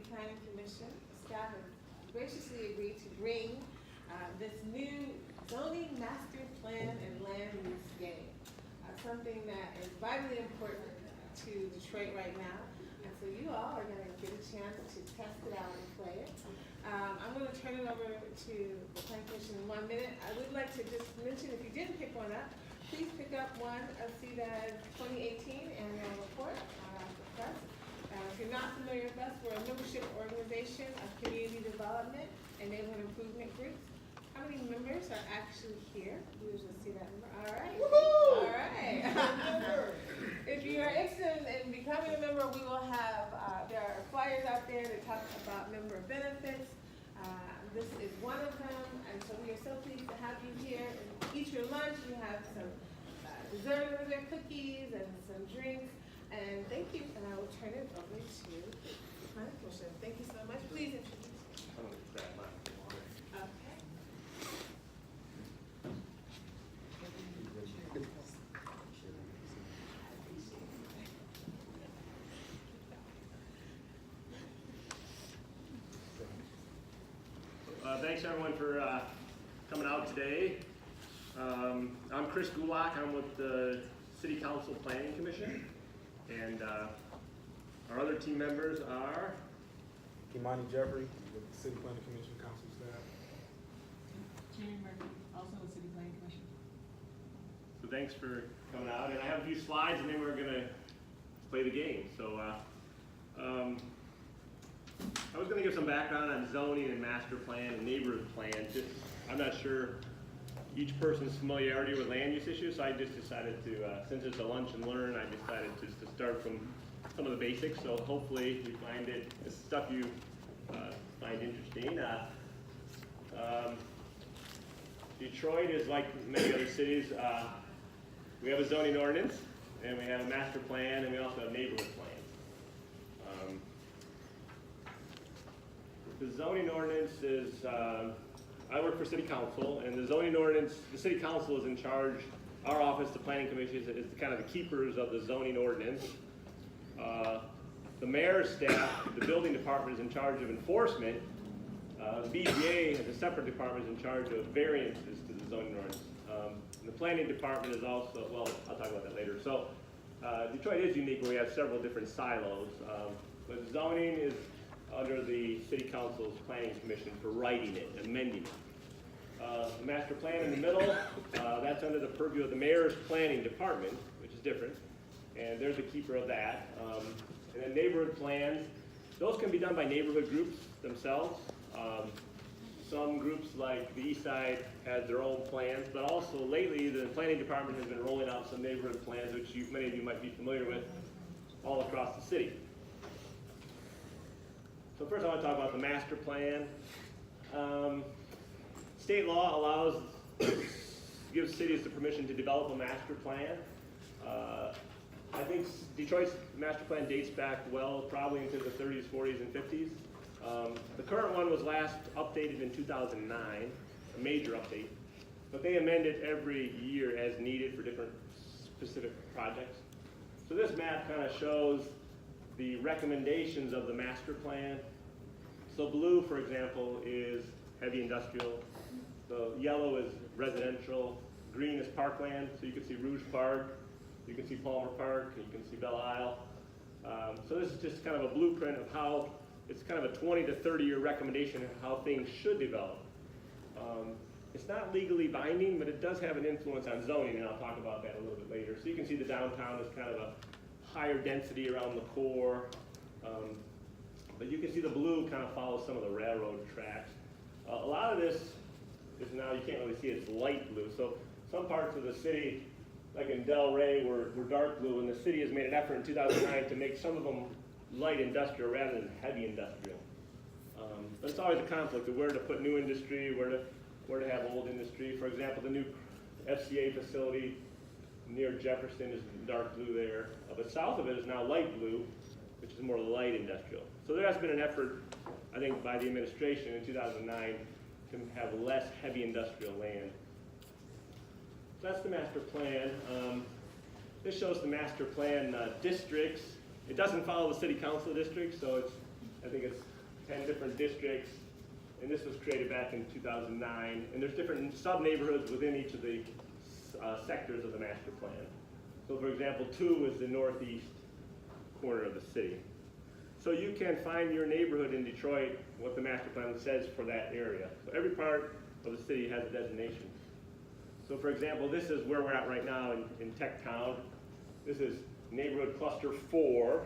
Planning Commission, staff has graciously agreed to bring this new zoning master plan and land use game, something that is vitally important to Detroit right now. And so you all are going to get a chance to test it out and play it. I'm going to turn it over to the Planning Commission in 1 minute. I would like to just mention, if you didn't pick one up, please pick up one of CDAD 2018 annual report for press. If you're not familiar with us, we're a membership organization of community development and neighborhood improvement groups. How many members are actually here? We usually see that number. All right. All right. If you are interested in becoming a member, we will have, there are flyers out there that talk about member benefits. This is one of them, and so we are so pleased to have you here. And eat your lunch. You have some dessert over there, cookies and some drinks. And thank you, and I will turn it over to the Planning Commission. Thank you so much. Please introduce yourself. Okay. Thanks everyone for coming out today. I'm Chris Gulak. I'm with the City Council Planning Commission, and our other team members are Imani Jeffrey with the City Planning Commission Council staff. Jamie Murphy, also with City Planning Commission. So thanks for coming out, and I have a few slides, and then we're going to play the game. So I was going to give some background on zoning and master plan and neighborhood plan. Just, I'm not sure each person's familiarity with land use issues, so I just decided to, since it's a lunch and learn, I decided just to start from some of the basics. So hopefully you find it's stuff you find interesting. Detroit is like many other cities. We have a zoning ordinance, and we have a master plan, and we also have neighborhood plans. The zoning ordinance is, I work for City Council, and the zoning ordinance, the City Council is in charge. Our office, the Planning Commission, is kind of the keepers of the zoning ordinance. The mayor's staff, the building department, is in charge of enforcement. The BZA, as a separate department, is in charge of variances to the zoning ordinance. The planning department is also, well, I'll talk about that later. So Detroit is unique where we have several different silos. But zoning is under the City Council's Planning Commission for writing it, amending it. The master plan in the middle, that's under the purview of the mayor's planning department, which is different, and they're the keeper of that. And then neighborhood plans, those can be done by neighborhood groups themselves. Some groups like the East Side has their own plans, but also lately the planning department has been rolling out some neighborhood plans, which many of you might be familiar with, all across the city. So first I want to talk about the master plan. State law gives cities the permission to develop a master plan. I think Detroit's master plan dates back well, probably into the 30s, 40s, and 50s. The current one was last updated in 2009, a major update, but they amend it every year as needed for different specific projects. So this map kind of shows the recommendations of the master plan. So blue, for example, is heavy industrial. The yellow is residential. Green is parkland, so you can see Rouge Park, you can see Palmer Park, and you can see Belle Isle. So this is just kind of a blueprint of how, it's kind of a 20 to 30 year recommendation of how things should develop. It's not legally binding, but it does have an influence on zoning, and I'll talk about that a little bit later. So you can see the downtown is kind of a higher density around the core. But you can see the blue kind of follows some of the railroad tracks. A lot of this is now, you can't really see it's light blue. So some parts of the city, like in Del Rey, were dark blue, and the city has made an effort in 2009 to make some of them light industrial rather than heavy industrial. But it's always a conflict of where to put new industry, where to have old industry. For example, the new FCA facility near Jefferson is dark blue there. But south of it is now light blue, which is more light industrial. So there has been an effort, I think, by the administration in 2009 to have less heavy industrial land. So that's the master plan. This shows the master plan districts. It doesn't follow the city council district, so I think it's 10 different districts, and this was created back in 2009. And there's different sub-neighborhoods within each of the sectors of the master plan. So for example, 2 is the northeast corner of the city. So you can find your neighborhood in Detroit, what the master plan says for that area. So every part of the city has a designation. So for example, this is where we're at right now in Tech Town. This is neighborhood cluster 4.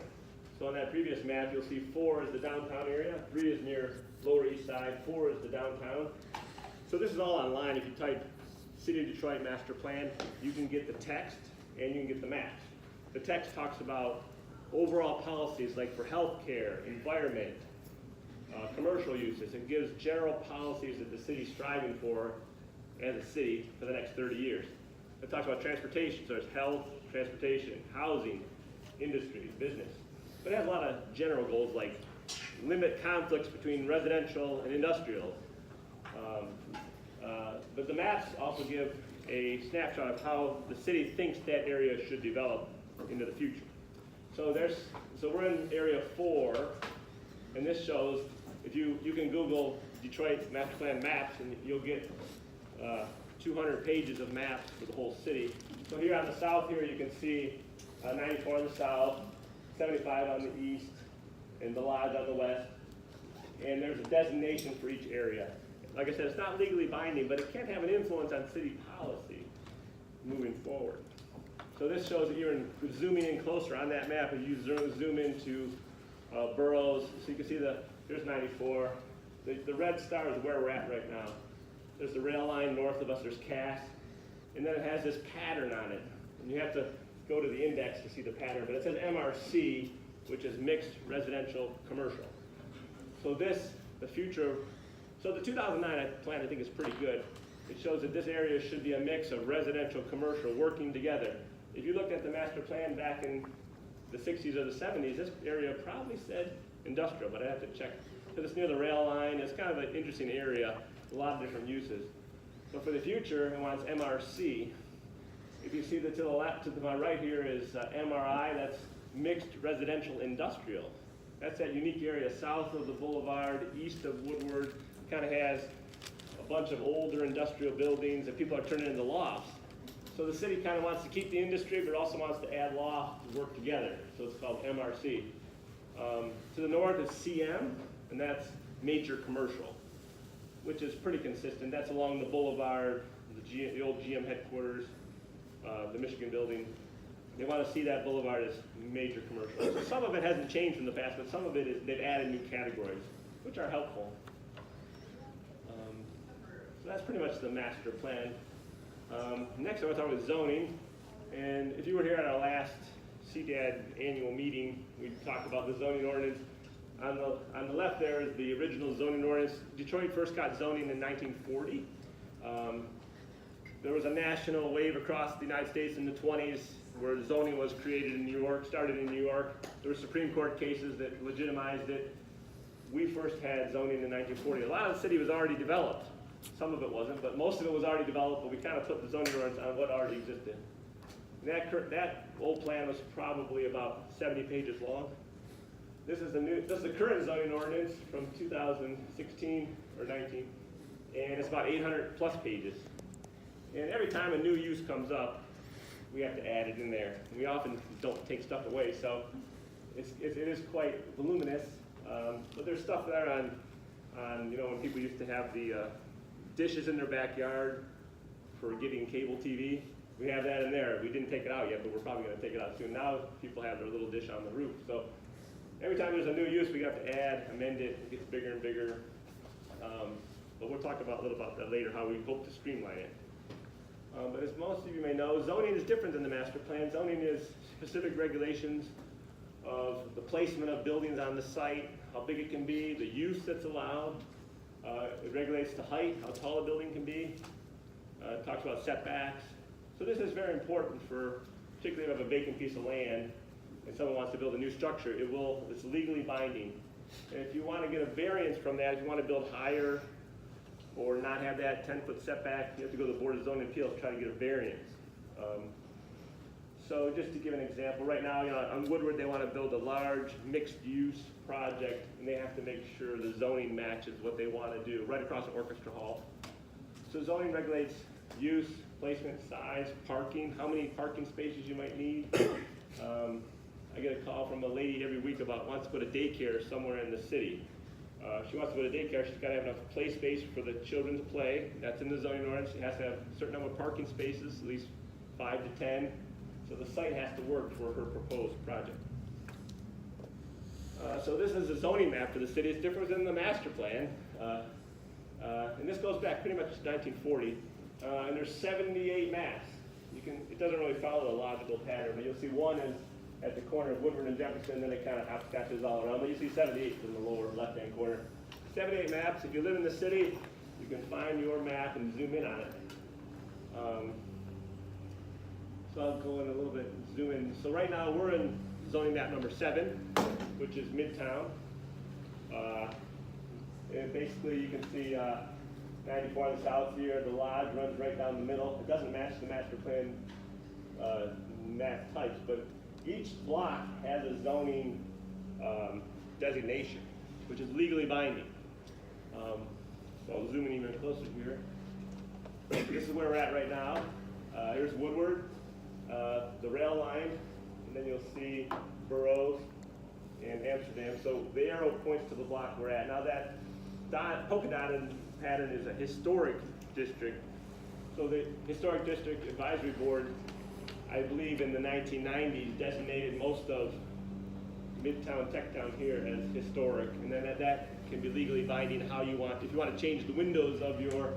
So on that previous map, you'll see 4 is the downtown area, 3 is near Lower East Side, 4 is the downtown. So this is all online. If you type City of Detroit Master Plan, you can get the text and you can get the maps. The text talks about overall policies like for healthcare, environment, commercial uses. It gives general policies that the city's striving for as a city for the next 30 years. It talks about transportation, so there's health, transportation, housing, industry, business. But it has a lot of general goals like limit conflicts between residential and industrial. But the maps also give a snapshot of how the city thinks that area should develop into the future. So we're in area 4, and this shows, if you can Google Detroit Master Plan maps, and you'll get 200 pages of maps for the whole city. So here on the south here, you can see 94 on the south, 75 on the east, and the lodge on the west. And there's a designation for each area. Like I said, it's not legally binding, but it can have an influence on city policy moving forward. So this shows that you're zooming in closer on that map. As you zoom into boroughs, so you can see there's 94. The red star is where we're at right now. There's the rail line north of us, there's Cass, and then it has this pattern on it. And you have to go to the index to see the pattern, but it says MRC, which is mixed residential commercial. So the future, so the 2009 plan I think is pretty good. It shows that this area should be a mix of residential, commercial, working together. If you looked at the master plan back in the 60s or the 70s, this area probably said industrial, but I have to check. Because it's near the rail line, it's kind of an interesting area, a lot of different uses. But for the future, it wants MRC. If you see that to the left, to my right here is MRI, that's mixed residential industrial. That's that unique area south of the boulevard, east of Woodward, kind of has a bunch of older industrial buildings that people are turning into lofts. So the city kind of wants to keep the industry, but also wants to add lofts to work together. So it's called MRC. To the north is CM, and that's major commercial, which is pretty consistent. That's along the boulevard, the old GM headquarters, the Michigan building. They want to see that boulevard as major commercial. So some of it hasn't changed from the past, but some of it is they've added new categories, which are helpful. So that's pretty much the master plan. Next, I want to talk about zoning. And if you were here at our last CDAD annual meeting, we talked about the zoning ordinance. On the left there is the original zoning ordinance. Detroit first got zoning in 1940. There was a national wave across the United States in the 20s where zoning was created in New York, started in New York. There were Supreme Court cases that legitimized it. We first had zoning in 1940. A lot of the city was already developed. Some of it wasn't, but most of it was already developed, but we kind of put the zoning ordinance on what already existed. That old plan was probably about 70 pages long. This is the current zoning ordinance from 2016 or 19, and it's about 800 plus pages. And every time a new use comes up, we have to add it in there. And we often don't take stuff away, so it is quite voluminous. But there's stuff there on when people used to have the dishes in their backyard for getting cable TV. We have that in there. We didn't take it out yet, but we're probably going to take it out soon. Now people have their little dish on the roof. So every time there's a new use, we have to add, amend it. It gets bigger and bigger. But we'll talk a little about that later, how we hope to streamline it. But as most of you may know, zoning is different than the master plan. Zoning is specific regulations of the placement of buildings on the site, how big it can be, the use that's allowed. It regulates the height, how tall a building can be. It talks about setbacks. So this is very important for, particularly if you have a vacant piece of land and someone wants to build a new structure, it's legally binding. And if you want to get a variance from that, if you want to build higher or not have that 10-foot setback, you have to go to the Board of Zoning Appeals to try to get a variance. So just to give an example, right now, on Woodward, they want to build a large mixed-use project, and they have to make sure the zoning matches what they want to do, right across the Orchestra Hall. So zoning regulates use, placement, size, parking, how many parking spaces you might need. I get a call from a lady every week about wants to put a daycare somewhere in the city. She wants to put a daycare, she's got to have enough play space for the children to play. That's in the zoning ordinance. She has to have a certain number of parking spaces, at least 5 to 10. So the site has to work for her proposed project. So this is a zoning map for the city. It's different than the master plan. And this goes back pretty much to 1940. And there's 78 maps. It doesn't really follow a logical pattern, but you'll see one is at the corner of Woodward and Jefferson, then it kind of hopscotches all around. But you see 78 in the lower left-hand corner. 78 maps. If you live in the city, you can find your map and zoom in on it. So I'll go in a little bit and zoom in. So right now we're in zoning map number 7, which is Midtown. And basically you can see 94 on the south here. The lodge runs right down the middle. It doesn't match the master plan map types, but each block has a zoning designation, which is legally binding. So I'll zoom in even closer here. This is where we're at right now. Here's Woodward, the rail line, and then you'll see Burroughs and Amsterdam. So the arrow points to the block we're at. Now that polka dotted pattern is a historic district. So the Historic District Advisory Board, I believe in the 1990s, designated most of Midtown, Techtown here as historic, and then that can be legally binding how you want. If you want to change the windows of your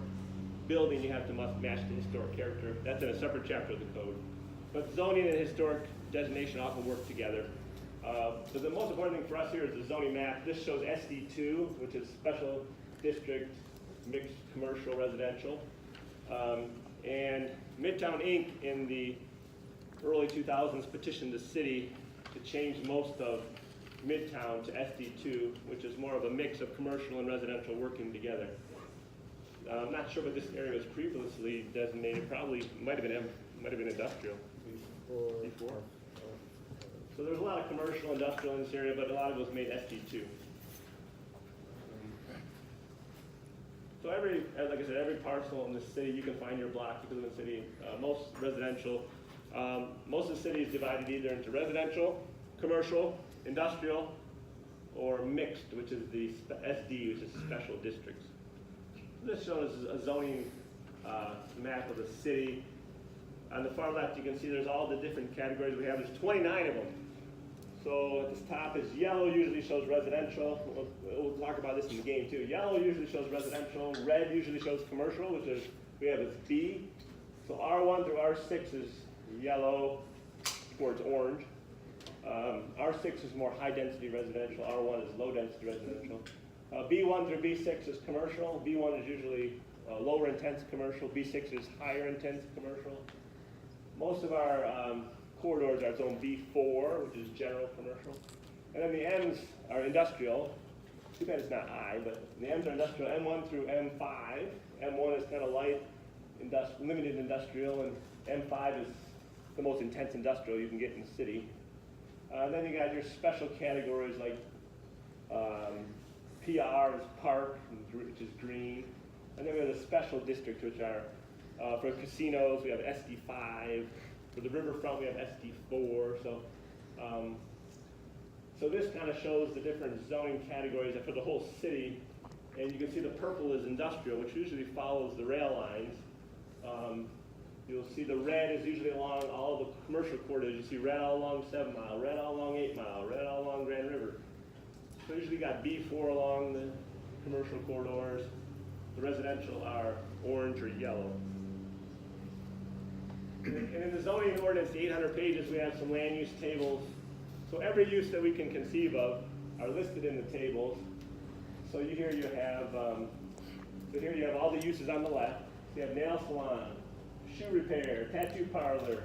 building, you have to must match the historic character. That's in a separate chapter of the code. But zoning and historic designation often work together. So the most important thing for us here is the zoning map. This shows SD2, which is special district, mixed commercial, residential. And Midtown Inc. in the early 2000s petitioned the city to change most of Midtown to SD2, which is more of a mix of commercial and residential working together. I'm not sure what this area was previously designated. Probably might have been industrial before. So there's a lot of commercial, industrial in this area, but a lot of it was made SD2. So like I said, every parcel in the city, you can find your block. You can live in the city. Most residential. Most of the city is divided either into residential, commercial, industrial, or mixed, which is the SD, which is special districts. This shows a zoning map of the city. On the far left, you can see there's all the different categories we have. There's 29 of them. So at the top is yellow, usually shows residential. We'll talk about this in the game too. Yellow usually shows residential. Red usually shows commercial, which is we have as B. So R1 through R6 is yellow towards orange. R6 is more high density residential. R1 is low density residential. B1 through B6 is commercial. B1 is usually lower intense commercial. B6 is higher intense commercial. Most of our corridors are zone B4, which is general commercial. And then the M's are industrial. Too bad it's not I, but the M's are industrial, M1 through M5. M1 is kind of light, limited industrial, and M5 is the most intense industrial you can get in the city. Then you got your special categories like PR is park, which is green. And then we have the special districts, which are for casinos, we have SD5. For the riverfront, we have SD4. So this kind of shows the different zoning categories for the whole city. And you can see the purple is industrial, which usually follows the rail lines. You'll see the red is usually along all the commercial corridors. You see red all along 7 Mile, red all along 8 Mile, red all along Grand River. So usually got B4 along the commercial corridors. The residential are orange or yellow. And in the zoning ordinance, the 800 pages, we have some land use tables. So every use that we can conceive of are listed in the tables. So here you have all the uses on the left. You have nail salon, shoe repair, tattoo parlor,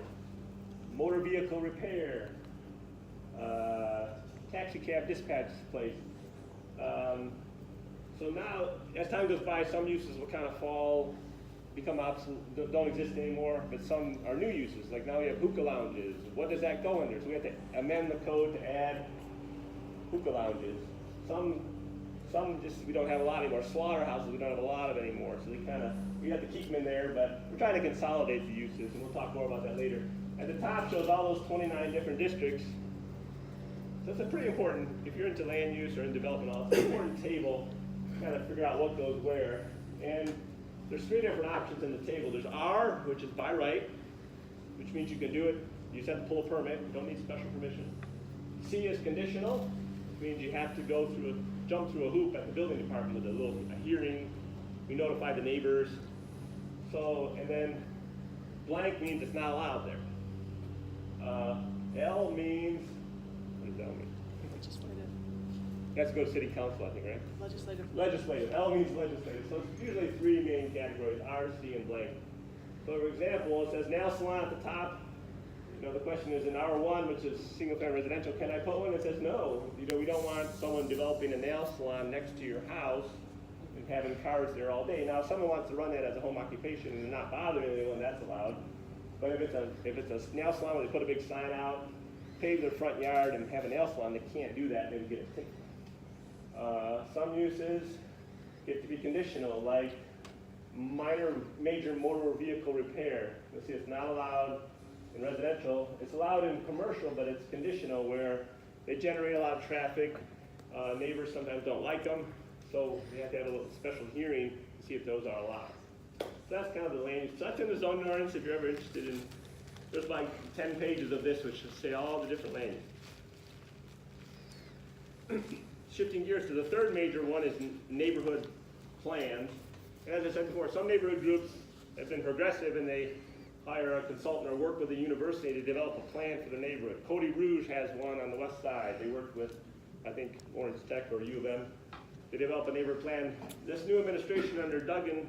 motor vehicle repair, taxi cab dispatch place. So now, as time goes by, some uses will kind of fall become obsolete, don't exist anymore, but some are new uses. Like now we have hookah lounges. What does that go under? So we have to amend the code to add hookah lounges. Some just, we don't have a lot anymore. Slaughterhouses, we don't have a lot of anymore. So we have to keep them in there, but we're trying to consolidate the uses, and we'll talk more about that later. At the top shows all those 29 different districts. So it's a pretty important, if you're into land use or in development, it's an important table to kind of figure out what goes where. And there's 3 different options in the table. There's R, which is by right, which means you can do it. You just have to pull a permit. You don't need special permission. C is conditional, which means you have to jump through a hoop at the building department with a hearing. We notify the neighbors. So, and then blank means it's not allowed there. L means, what does L mean? Legislative. That's go to city council, I think, right? Legislative. Legislative. L means legislative. So it's usually 3 main categories, R, C, and blank. So for example, it says nail salon at the top. The question is in R1, which is single-family residential, can I put one? It says no. We don't want someone developing a nail salon next to your house and having cars there all day. Now, if someone wants to run that as a home occupation and they're not bothering anyone, that's allowed. But if it's a nail salon where they put a big sign out, pave their front yard, and have a nail salon, they can't do that. They would get a ticket. Some uses get to be conditional, like major motor vehicle repair. You'll see it's not allowed in residential. It's allowed in commercial, but it's conditional where they generate a lot of traffic. Neighbors sometimes don't like them, so they have to have a little special hearing to see if those are allowed. So that's kind of the land use. So that's in the zoning ordinance if you're ever interested in. There's like 10 pages of this which say all the different land use. Shifting gears to the third major one is neighborhood plans. And as I said before, some neighborhood groups have been progressive and they hire a consultant or work with a university to develop a plan for the neighborhood. Cody Rouge has one on the west side. They worked with, I think, Orange Tech or U of M. They developed a neighborhood plan. This new administration under Duggan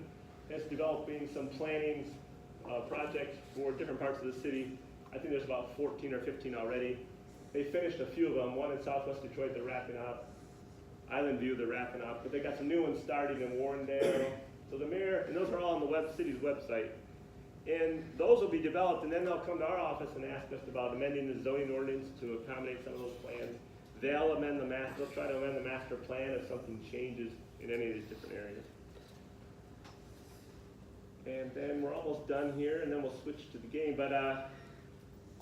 is developing some planning projects for different parts of the city. I think there's about 14 or 15 already. They finished a few of them. One in Southwest Detroit they're wrapping up. Island View they're wrapping up. But they got some new ones starting in Warrendale. So the mayor, and those are all on the city's website. And those will be developed, and then they'll come to our office and ask us about amending the zoning ordinance to accommodate some of those plans. They'll try to amend the master plan if something changes in any of these different areas. And then we're almost done here, and then we'll switch to the game. But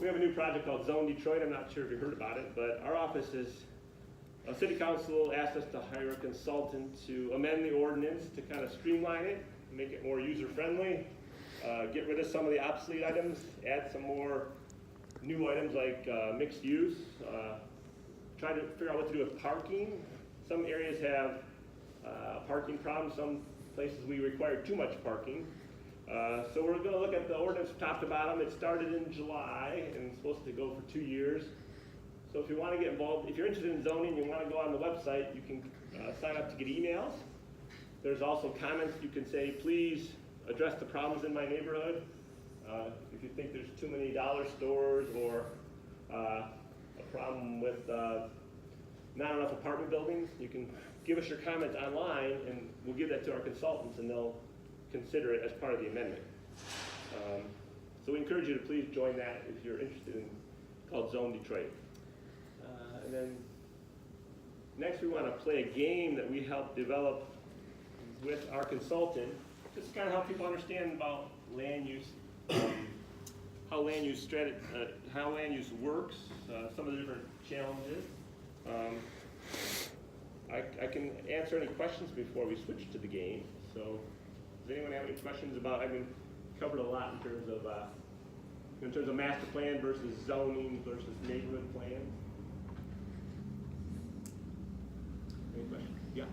we have a new project called Zone Detroit. I'm not sure if you heard about it, but our office is, City Council asked us to hire a consultant to amend the ordinance to kind of streamline it, make it more user-friendly, get rid of some of the obsolete items, add some more new items like mixed use, try to figure out what to do with parking. Some areas have parking problems. Some places we require too much parking. So we're going to look at the ordinance top to bottom. It started in July and it's supposed to go for 2 years. So if you want to get involved, if you're interested in zoning, you want to go on the website, you can sign up to get emails. There's also comments you can say, please address the problems in my neighborhood. If you think there's too many dollar stores or a problem with not enough apartment buildings, you can give us your comments online and we'll give that to our consultants and they'll consider it as part of the amendment. So we encourage you to please join that if you're interested in, called Zone Detroit. And then next we want to play a game that we helped develop with our consultant, just to kind of help people understand about land use, how land use works, some of the different challenges. I can answer any questions before we switch to the game. So does anyone have any questions about, I've been covered a lot in terms of master plan versus zoning versus neighborhood plan. Any questions? Yeah.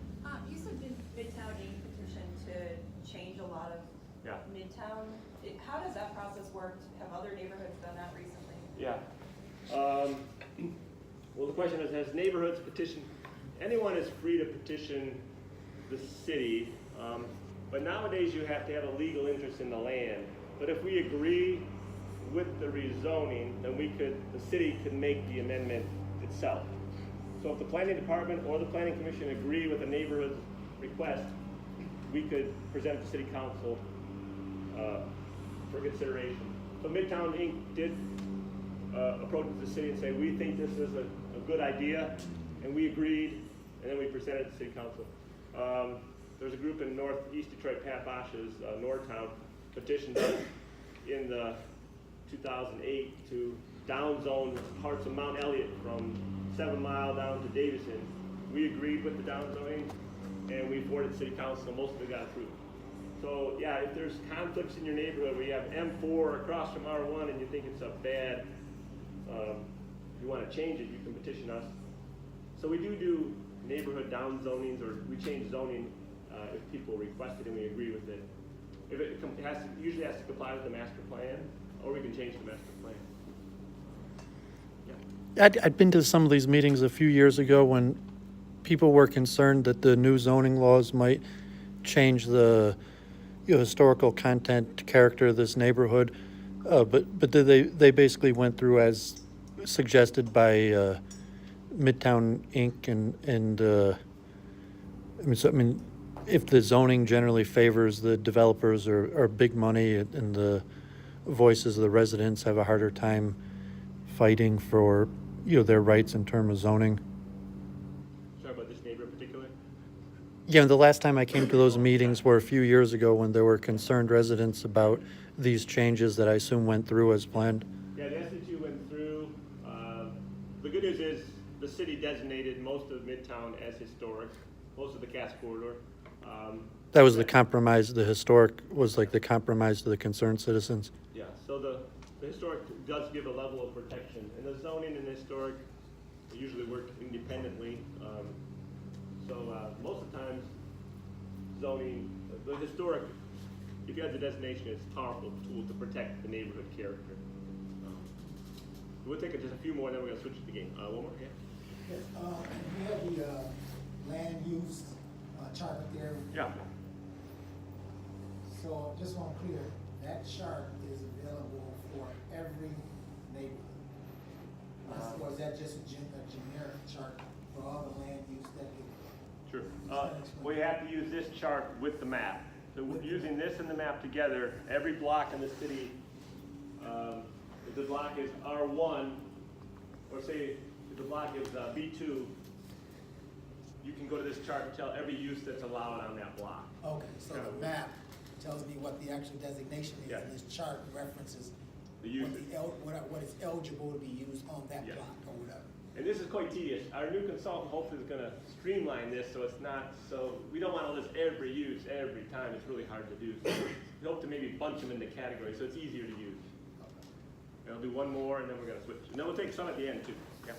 You said Midtown gained petition to change a lot of Midtown. How does that process work? Have other neighborhoods done that recently? Yeah. Well, the question is, has neighborhoods petitioned? Anyone is free to petition the city, but nowadays you have to have a legal interest in the land. But if we agree with the rezoning, then the city could make the amendment itself. So if the planning department or the planning commission agree with the neighborhood request, we could present to city council for consideration. So Midtown Inc. did approach the city and say, we think this is a good idea, and we agreed, and then we presented it to City Council. There's a group in Northeast Detroit, Pat Bosch's Northtown, petitioned us in the 2008 to downzone parts of Mount Elliott from 7 Mile down to Davison. We agreed with the downzoning, and we forwarded to City Council, and most of it got approved. So yeah, if there's conflicts in your neighborhood where you have M4 across from R1 and you think it's a bad, you want to change it, you can petition us. So we do neighborhood downzonings, or we change zoning if people request it and we agree with it. If it usually has to comply with the master plan, or we can change the master plan. Yeah. I'd been to some of these meetings a few years ago when people were concerned that the new zoning laws might change the historical content character of this neighborhood, but they basically went through as suggested by Midtown Inc. and I mean, if the zoning generally favors the developers or big money, and the voices of the residents have a harder time fighting for their rights in terms of zoning. Sorry about this neighbor in particular? Yeah, the last time I came to those meetings were a few years ago when there were concerned residents about these changes that I assume went through as planned. Yeah, the SC2 went through. The good news is the city designated most of Midtown as historic, most of the Cass Corridor. That was the compromise. The historic was like the compromise to the concerned citizens. Yeah, so the historic does give a level of protection, and the zoning and the historic usually work independently. Most of the times, zoning, the historic, if you have the designation, it's a powerful tool to protect the neighborhood character. We'll take just a few more, and then we're going to switch to the game. One more, yeah? Yes, we have the land use chart there. Yeah. So just want to clear, that chart is available for every neighborhood. Or is that just a generic chart for all the land use that we? Sure. We have to use this chart with the map. So we're using this and the map together. Every block in the city, if the block is R1, or say if the block is B2, you can go to this chart and tell every use that's allowed on that block. Okay, so the map tells me what the actual designation is, Yeah. and this chart references The use. what is eligible to be used on that Yeah. block or whatever. And this is quite tedious. Our new consultant hopefully is going to streamline this so it's not so, we don't want to list every use every time. It's really hard to do. So we hope to maybe bunch them into categories so it's easier to use. And I'll do one more and then we're going to switch. And then we'll take some at the end too. Yeah.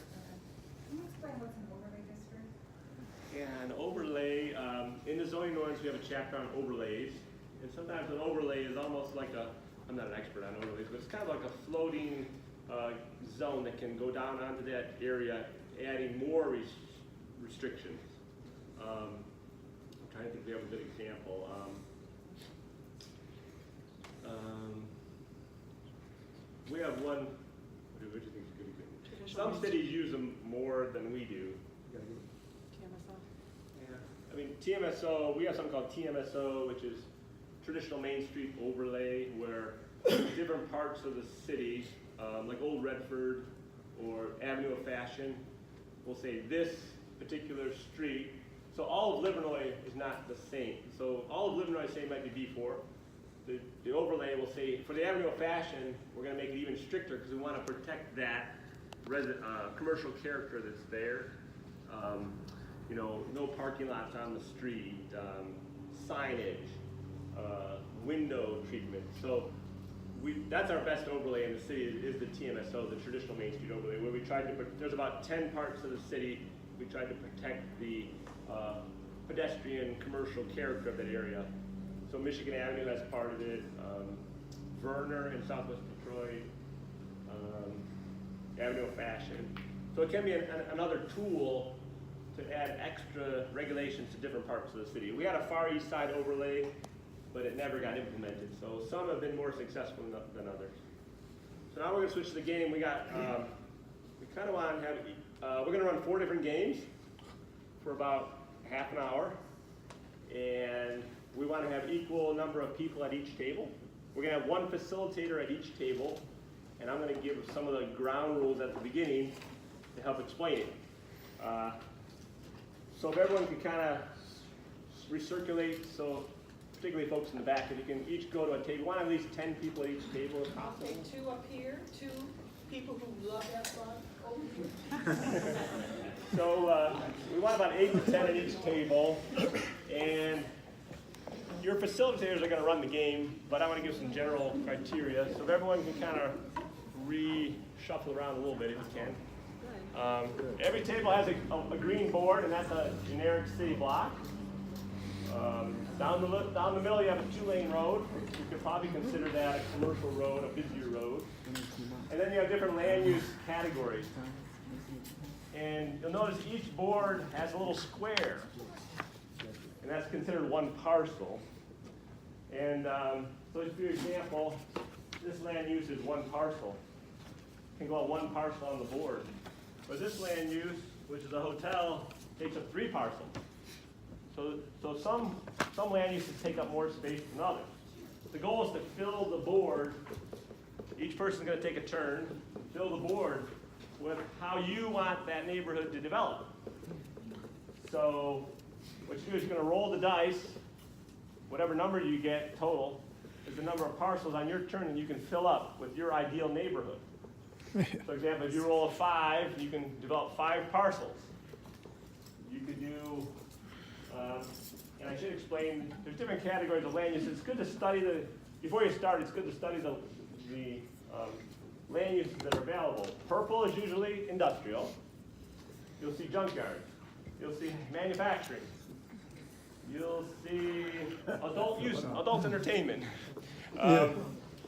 Can you explain what's an overlay district? Yeah, an overlay, in the zoning ordinance we have a chapter on overlays. And sometimes an overlay is almost like I'm not an expert on overlays, but it's kind of like a floating zone that can go down onto that area, adding more restrictions. I'm trying to think if we have a good example. We have one, what do you think is a good example? Some cities use them more than we do. Yeah. I mean, TMSO, we have something called TMSO, which is traditional Main Street overlay, where different parts of the city, like Old Redford or Avenue of Fashion, will say this particular street. So all of Livernois is not the same. So all of Livernois say might be B4. The overlay will say, for the Avenue of Fashion, we're going to make it even stricter because we want to protect that commercial character that's there. No parking lots on the street, signage, window treatment. So that's our best overlay in the city is the TMSO, the traditional Main Street overlay, where we tried to, there's about 10 parts of the city, we tried to protect the pedestrian commercial character of that area. So Michigan Avenue has part of it, Verner in Southwest Detroit, Avenue of Fashion. So it can be another tool to add extra regulations to different parts of the city. We had a Far East Side overlay, but it never got implemented. So some have been more successful than others. So now we're going to switch to the game. We got, we kind of want to have, we're going to run 4 different games for about half an hour. And we want to have equal number of people at each table. We're gonna have one facilitator at each table, and I'm gonna give some of the ground rules at the beginning to help explain it. So if everyone can kind of recirculate, so particularly folks in the back, if you can each go to a table, we want at least 10 people at each table if possible. Okay, 2 up here, 2 people who love that fun over here. So we want about 8 to 10 at each table, and your facilitators are going to run the game, but I want to give some general criteria. So if everyone can kind of reshuffle around a little bit if you can. Every table has a green board, and that's a generic city block. Down the middle, you have a 2-lane road. You could probably consider that a commercial road, a busier road. And then you have different land use categories. And you'll notice each board has a little square, and that's considered one parcel. And so just for your example, this land use is one parcel. You can go on one parcel on the board. But this land use, which is a hotel, takes up 3 parcels. So some land uses take up more space than others. The goal is to fill the board. Each person's going to take a turn, fill the board with how you want that neighborhood to develop. So what you do is you're going to roll the dice. Whatever number you get total is the number of parcels on your turn, and you can fill up with your ideal neighborhood. For example, if you roll a 5, you can develop 5 parcels. You could do, and I should explain, there's different categories of land use. It's good to study before you start, it's good to study the land uses that are available. Purple is usually industrial. You'll see junkyard. You'll see manufacturing. You'll see adult entertainment.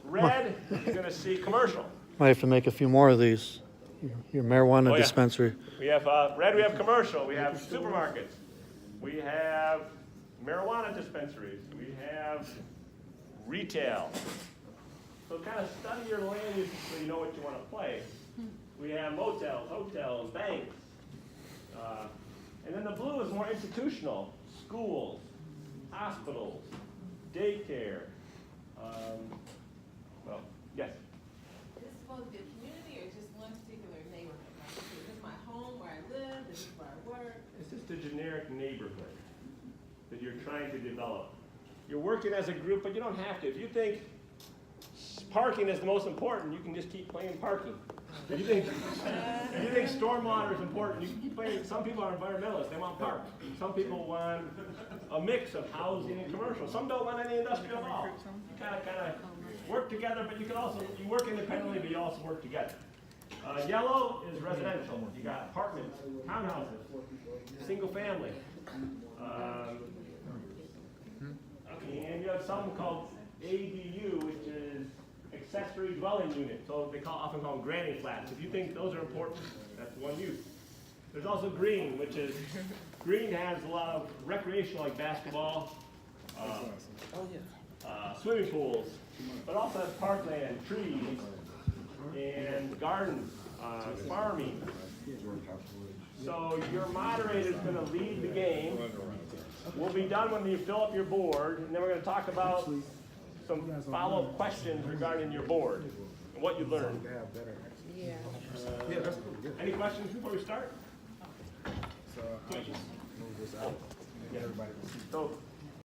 Red, you're going to see commercial. Might have to make a few more of these. Your marijuana Oh, yeah. dispensary. We have red, we have commercial, we have supermarkets, we have marijuana dispensaries, we have retail. So kind of study your land use so you know what you want to play. We have motels, hotels, banks. And then the blue is more institutional. Schools, hospitals, daycare. Well, yes? Is this supposed to be a community or just one particular neighborhood? Like, is this my home where I live? Is this where I work? It's just a generic neighborhood that you're trying to develop. You're working as a group, but you don't have to. If you think parking is the most important, you can just keep playing parking. If you think stormwater is important, you can keep playing. Some people are environmentalists, they want park. Some people want a mix of housing and commercial. Some don't want any industrial at all. You kind of work together, but you work independently, but you also work together. Yellow is residential. You got apartments, townhouses, single family. And you have something called ADU, which is accessory dwelling unit. So they often call them granny flats. If you think those are important, that's one use. There's also green, which is, green has a lot of recreational, like basketball, swimming pools, but also has parkland, trees, and gardens, farming. So your moderator is going to lead the game. We'll be done when you fill up your board, and then we're going to talk about some follow-up questions regarding your board and what you learned. Yeah. Any questions before we start? So I'll just move this out and get everybody to see. So